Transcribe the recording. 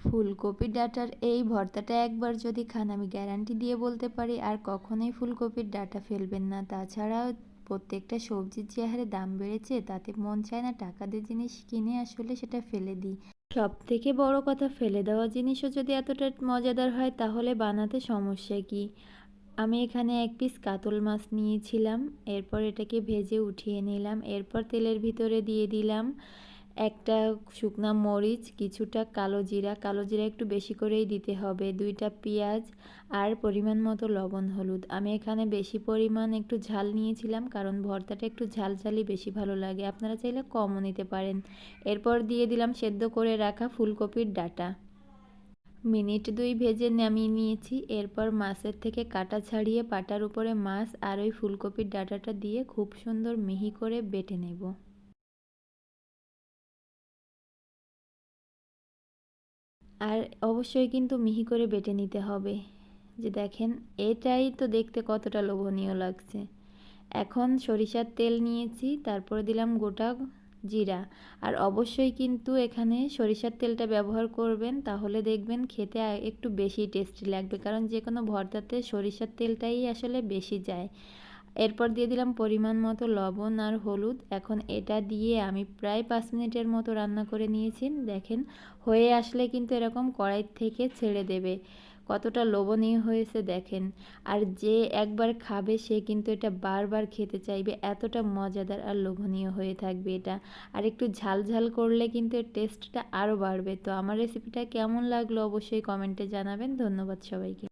ফুলকপির ডাঁটার এই ভর্তাটা একবার যদি খান আমি গ্যারান্টি দিয়ে বলতে পারি আর কখনোই ফুলকপির ডাঁটা ফেলবেন না। তাছাড়াও প্রত্যেকটা সবজির যে হারে দাম বেড়েছে তাতে মন চায় না টাকা দিয়ে জিনিস কিনে আসলে সেটা ফেলে দিই। সব থেকে বড় কথা, ফেলে দেওয়া জিনিসও যদি এতটা মজাদার হয় তাহলে বানাতে সমস্যা কি। আমি এখানে এক পিস কাতল মাছ নিয়েছিলাম, এরপর এটাকে ভেজে উঠিয়ে নিলাম। এরপর তেলের ভিতরে দিয়ে দিলাম একটা শুকনা মরিচ, কিছুটা কালো জিরা, কালো জিরা একটু বেশি করেই দিতে হবে, 2টা পেঁয়াজ আর পরিমাণ মতো লবণ হলুদ। আমি এখানে বেশি পরিমাণ একটু ঝাল নিয়েছিলাম কারণ ভর্তাটা একটু ঝাল ঝালই বেশি ভালো লাগে, আপনারা চাইলে কমও নিতে পারেন। এরপর দিয়ে দিলাম সেদ্ধ করে রাখা ফুলকপির ডাঁটা, মিনিট 2 ভেজে নামিয়ে নিয়েছি। এরপর মাছের থেকে কাটা ছাড়িয়ে পাটার উপরে মাছ আর ওই ফুলকপির ডাঁটাটা দিয়ে খুব সুন্দর মিহি করে বেটে নেব। আর অবশ্যই কিন্তু মিহি করে বেটে নিতে হবে। যে দেখেন, এটাই তো দেখতে কতটা লোভনীয় লাগছে। এখন সরিষার তেল নিয়েছি, তারপরে দিলাম গোটা জিরা। আর অবশ্যই কিন্তু এখানে সরিষার তেলটা ব্যবহার করবেন, তাহলে দেখবেন খেতে একটু বেশি টেস্টি লাগবে, কারণ যে কোনো ভর্তাতে সরিষার তেলটাই আসলে বেশি যায়। এরপর দিয়ে দিলাম পরিমাণ মতো লবণ আর হলুদ। এখন এটা দিয়ে আমি প্রায় 5 মিনিটের মতো রান্না করে নিয়েছি। দেখেন, হয়ে আসলে কিন্তু এরকম কড়াই থেকে ছেড়ে দেবে। কতটা লোভনীয় হয়েছে দেখেন। আর যে একবার খাবে সে কিন্তু এটা বারবার খেতে চাইবে, এতটা মজাদার আর লোভনীয় হয়ে থাকবে এটা। আর একটু ঝাল ঝাল করলে কিন্তু এর টেস্টটা আরও বাড়বে। তো আমার রেসিপিটা কেমন লাগলো অবশ্যই কমেন্টে জানাবেন। ধন্যবাদ সবাইকে।